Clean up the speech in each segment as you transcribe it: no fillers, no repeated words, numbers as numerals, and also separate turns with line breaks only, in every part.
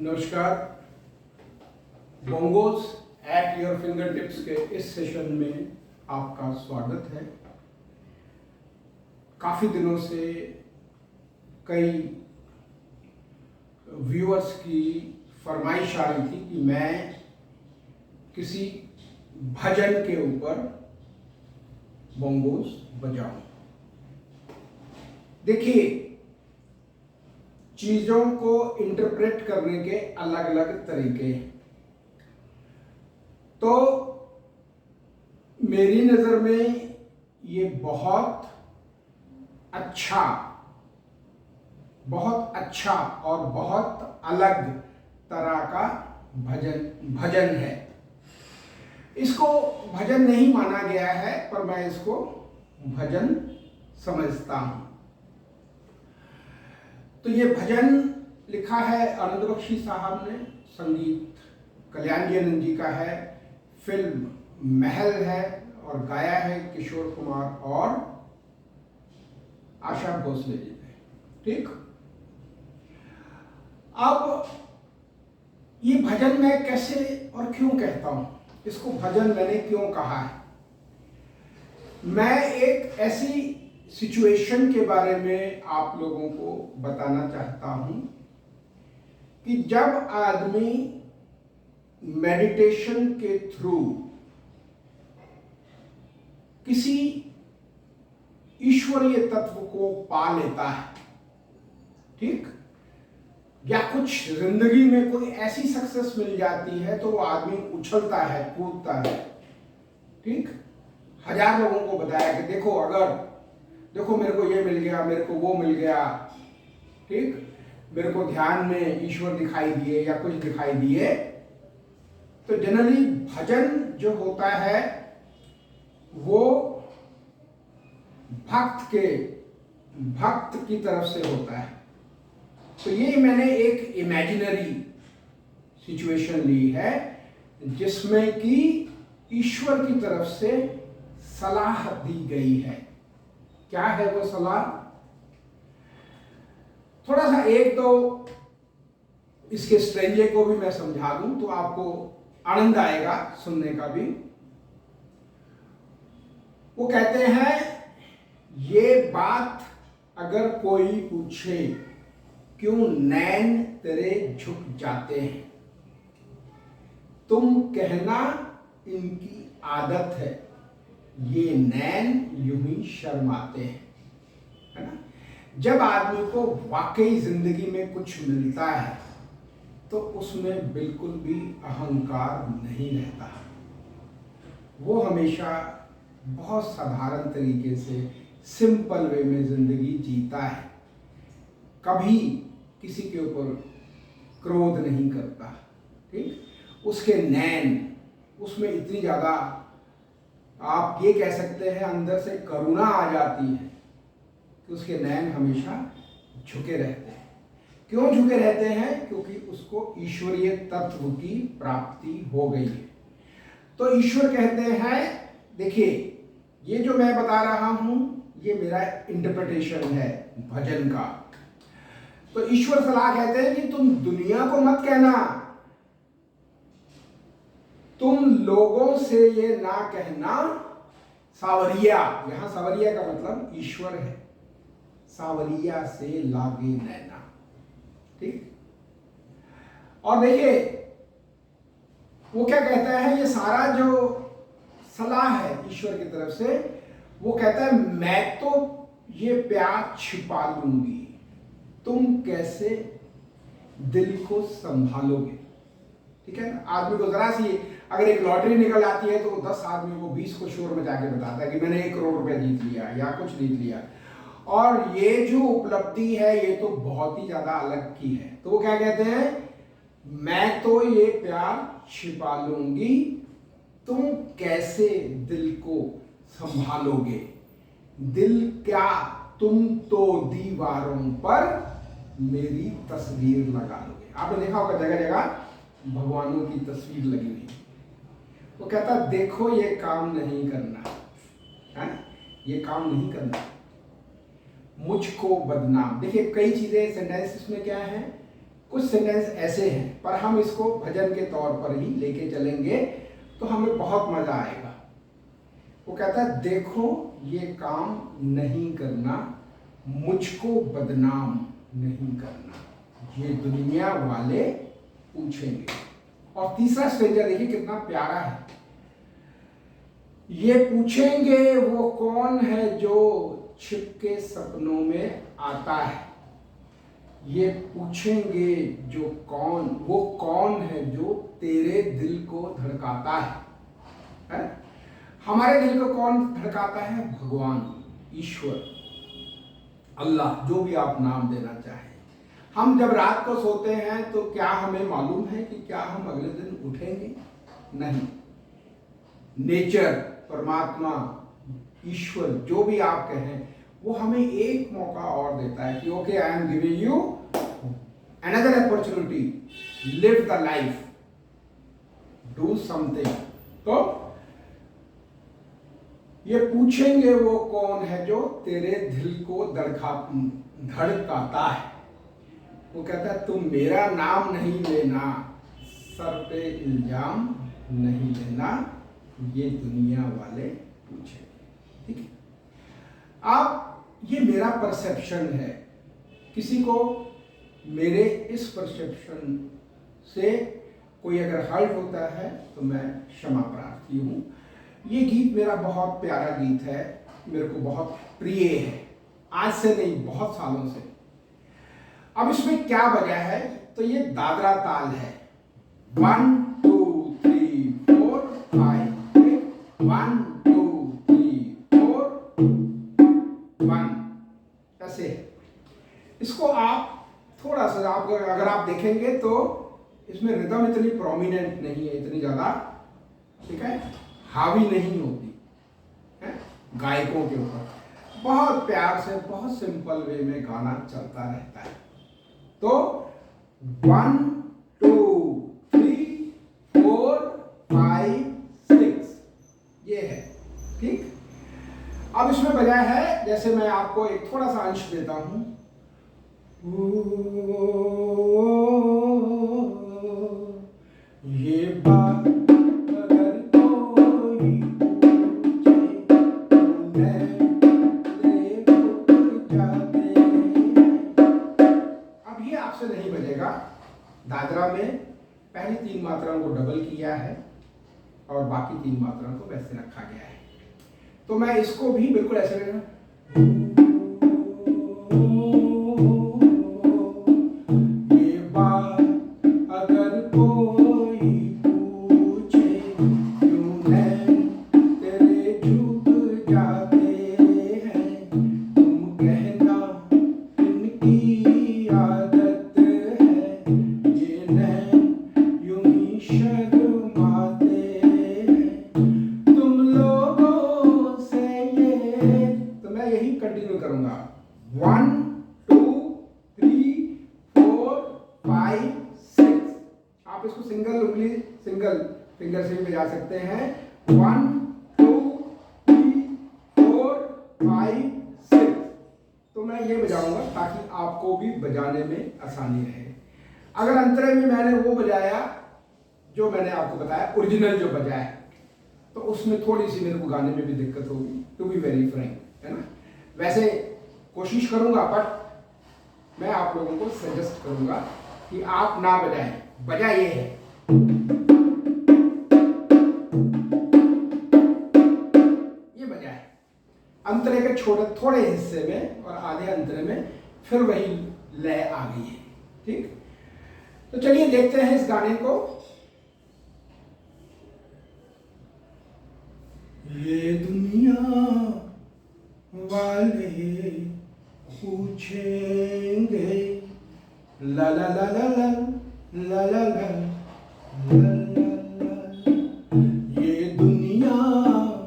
नमस्कार। बोंगोस at your finger tips के इस सेशन में आपका स्वागत है। काफ़ी दिनों से कई व्यूअर्स की फरमाइश आ रही थी कि मैं किसी भजन के ऊपर बोंगोस बजाऊं। देखिए, चीजों को इंटरप्रेट करने के अलग अलग तरीके हैं। तो मेरी नजर में ये बहुत अच्छा और बहुत अलग तरह का भजन है। इसको भजन नहीं माना गया है, पर मैं इसको भजन समझता हूं। तो ये भजन लिखा है आनंद बख्शी साहब ने, संगीत कल्याण जी आनंद जी का है, फिल्म महल है और गाया है किशोर कुमार और आशा भोसले जी ने। ठीक, अब ये भजन मैं कैसे और क्यों कहता हूं, इसको भजन मैंने क्यों कहा है। मैं एक ऐसी सिचुएशन के बारे में आप लोगों को बताना चाहता हूं कि जब आदमी मेडिटेशन के थ्रू किसी ईश्वरीय तत्व को पा लेता है, ठीक, या कुछ जिंदगी में कोई ऐसी सक्सेस मिल जाती है तो वो आदमी उछलता है, कूदता है। ठीक, 1000 लोगों को बताया कि देखो मेरे को ये मिल गया, मेरे को वो मिल गया, ठीक, मेरे को ध्यान में ईश्वर दिखाई दिए या कुछ दिखाई दिए। तो जनरली भजन जो होता है वो भक्त की तरफ से होता है। तो ये मैंने एक इमेजिनरी सिचुएशन ली है जिसमें कि ईश्वर की तरफ से सलाह दी गई है। क्या है वो सलाह? थोड़ा सा एक दो इसके स्ट्रेंजे को भी मैं समझा दूं तो आपको आनंद आएगा सुनने का भी। वो कहते हैं, ये बात अगर कोई पूछे क्यों नैन तेरे झुक जाते हैं, तुम कहना इनकी आदत है, ये नैन यूं ही शर्माते हैं। है ना? जब आदमी को वाकई जिंदगी में कुछ मिलता है तो उसमें बिल्कुल भी अहंकार नहीं रहता। वो हमेशा बहुत साधारण तरीके से सिंपल वे में जिंदगी जीता है, कभी किसी के ऊपर क्रोध नहीं करता। ठीक, उसके नैन, उसमें इतनी ज्यादा, आप ये कह सकते हैं, अंदर से करुणा आ जाती है कि उसके नैन हमेशा झुके रहते हैं। क्यों झुके रहते हैं? क्योंकि उसको ईश्वरीय तत्व की प्राप्ति हो गई है। तो ईश्वर कहते हैं, देखिए ये जो मैं बता रहा हूं ये मेरा इंटरप्रिटेशन है भजन का। तो ईश्वर सलाह कहते हैं कि तुम दुनिया को मत कहना, तुम लोगों से ये ना कहना सावरिया, यहां सावरिया का मतलब ईश्वर है, सावरिया से लागे नैना। ठीक, और देखिए वो क्या कहता है, ये सारा जो सलाह है ईश्वर की तरफ से, वो कहता है मैं तो ये प्यार छिपा लूंगी, तुम कैसे दिल को संभालोगे। ठीक है ना? आदमी को जरा सी अगर एक लॉटरी निकल आती है तो 10 आदमी को 20 को शोर मचा के बताता है कि मैंने 1 करोड़ रुपए जीत लिया या कुछ जीत लिया। और ये जो उपलब्धि है ये तो बहुत ही ज्यादा अलग की है। तो वो क्या कहते हैं, मैं तो ये प्यार छिपा लूंगी, तुम कैसे दिल को संभालोगे। दिल क्या, तुम तो दीवारों पर मेरी तस्वीर लगा लोगे। आपने देखा होगा जगह जगह भगवानों की तस्वीर लगी हुई। वो कहता देखो ये काम नहीं करना है, ये काम नहीं करना, मुझको बदनाम। देखिए कई चीजें सेंटेंस में क्या है, कुछ सेंटेंस ऐसे हैं, पर हम इसको भजन के तौर पर ही लेके चलेंगे तो हमें बहुत मजा आएगा। वो कहता है, देखो ये काम नहीं करना, मुझको बदनाम नहीं करना, ये दुनिया वाले पूछेंगे। और तीसरा स्ट्रेंजर देखिए कितना प्यारा है। ये पूछेंगे वो कौन है जो छिपके सपनों में आता है। ये पूछेंगे वो कौन है जो तेरे दिल को धड़काता है? हमारे दिल को कौन धड़काता है? भगवान, ईश्वर, अल्लाह, जो भी आप नाम देना चाहें। हम जब रात को सोते हैं तो क्या हमें मालूम है कि क्या हम अगले दिन उठेंगे? नहीं। नेचर, परमात्मा, ईश्वर, जो भी आप कहें, वो हमें एक मौका और देता है कि okay, I am giving you another opportunity, live the life, do something. तो ये पूछेंगे वो कौन है जो तेरे दिल को धड़काता है। वो कहता है, तुम मेरा नाम नहीं लेना, सर पे इल्जाम नहीं लेना, ये दुनिया वाले पूछेंगे। ठीक है? आप, ये मेरा परसेप्शन है। किसी को मेरे इस परसेप्शन से कोई अगर हर्ट होता है तो मैं क्षमा प्रार्थी हूँ। ये गीत मेरा बहुत प्यारा गीत है, मेरे को बहुत प्रिय है, आज से नहीं बहुत सालों से। अब इसमें क्या वजह है? तो ये दादरा ताल है। 1 2 3 4 5 6, 1 2 3 4 1, ऐसे। इसको आप थोड़ा सा अगर आप देखेंगे तो इसमें रिदम इतनी प्रोमिनेंट नहीं है, इतनी ज्यादा, ठीक है, हावी नहीं होती है गायकों के ऊपर। बहुत प्यार से, बहुत सिंपल वे में गाना चलता रहता है। तो 1 2 3 4 5 6 ये है। ठीक। अब इसमें बजाय है, जैसे मैं आपको एक थोड़ा सा अंश देता हूं। ये बात अगर कोई पूछे अब ये आपसे नहीं बजेगा। दादरा में पहली 3 मात्राओं को डबल किया है और बाकी 3 मात्राओं को वैसे रखा गया है। तो मैं इसको भी बिल्कुल ऐसे लेना। ये बात अगर कोई पूछे क्यों नैन तेरे झुक जाते हैं, तुम कहना इनकी आदत है, ये नैन यूं ही शर्माते हैं, तुम लोगों से ये। तो मैं यही कंटिन्यू करूंगा। 1 2 3 4 5 6। आप इसको सिंगल उंगली, सिंगल फिंगर से भी बजा सकते हैं। 1 2 3 4 5 6। तो मैं ये बजाऊंगा ताकि आपको भी बजाने में आसानी रहे। अगर अंतरे में मैंने वो बजाया जो मैंने आपको बताया, ओरिजिनल जो बजाया, तो उसमें थोड़ी सी मेरे को गाने में भी दिक्कत होगी, टू बी वेरी फ्रैंक, है ना। वैसे कोशिश करूंगा, बट मैं आप लोगों को सजेस्ट करूंगा कि आप ना बजाएं। बजा ये है, ये बजा है अंतरे के थोड़े हिस्से में, और आधे अंतरे में फिर वही लय आ गई है। ठीक। तो चलिए देखते हैं इस गाने को। ये दुनिया वाले पूछेंगे, ला ला ला ला ला ला ला ला ला ला। ये दुनिया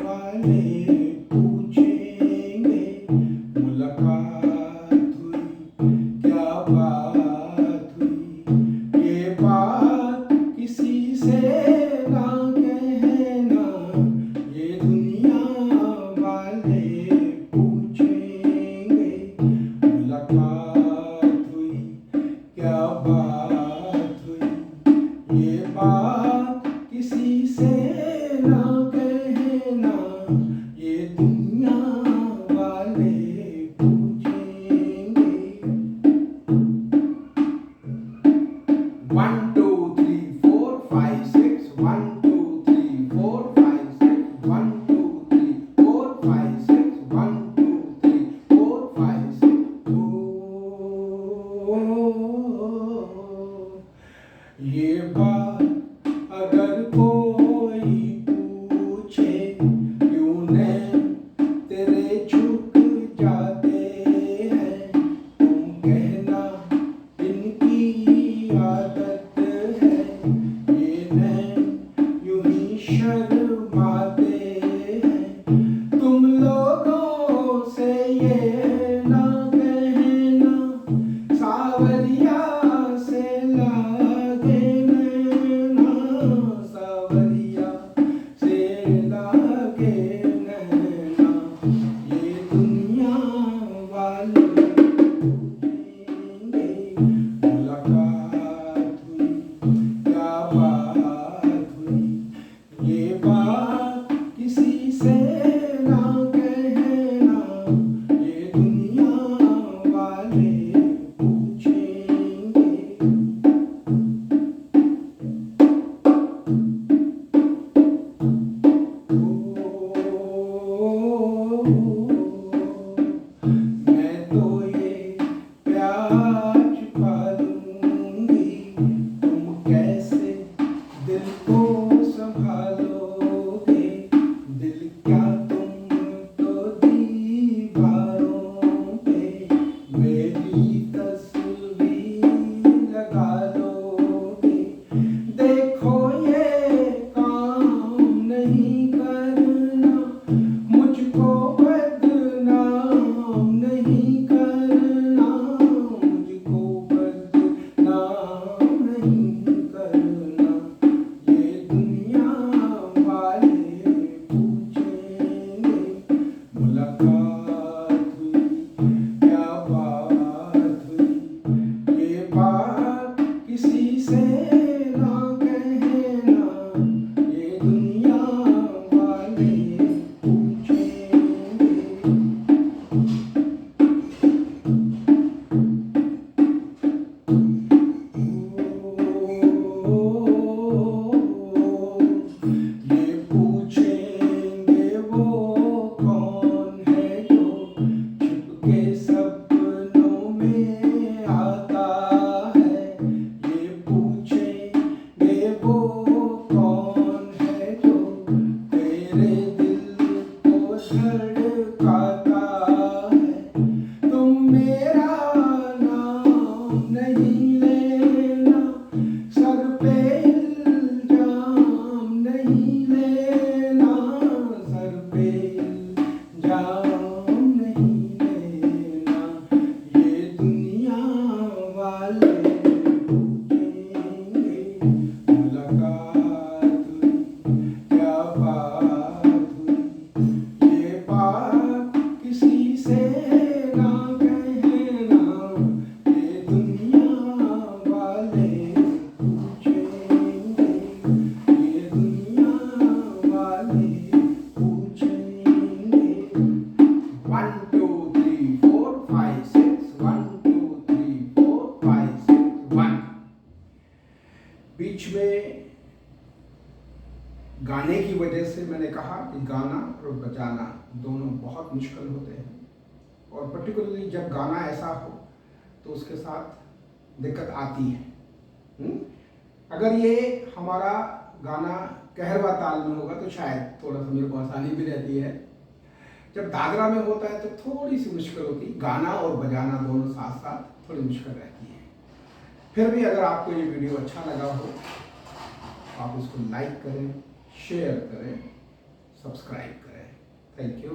वाले पूछेंगे, मुलाकात हुई क्या बात हुई, ये बात किसी से ना कहना, ये दुनिया वाले पूछेंगे, मुलाकात हुई क्या बात बीच में गाने की वजह से मैंने कहा कि गाना और बजाना दोनों बहुत मुश्किल होते हैं, और पर्टिकुलरली जब गाना ऐसा हो तो उसके साथ दिक्कत आती है। अगर ये हमारा गाना कहरवा ताल में होगा तो शायद थोड़ा सा मेरे को आसानी भी रहती है। जब दादरा में होता है तो थोड़ी सी मुश्किल होती है, गाना और बजाना दोनों साथ साथ थोड़ी मुश्किल रहती है। फिर भी अगर आपको ये वीडियो अच्छा लगा हो आप उसको लाइक करें, शेयर करें, सब्सक्राइब करें। Thank you.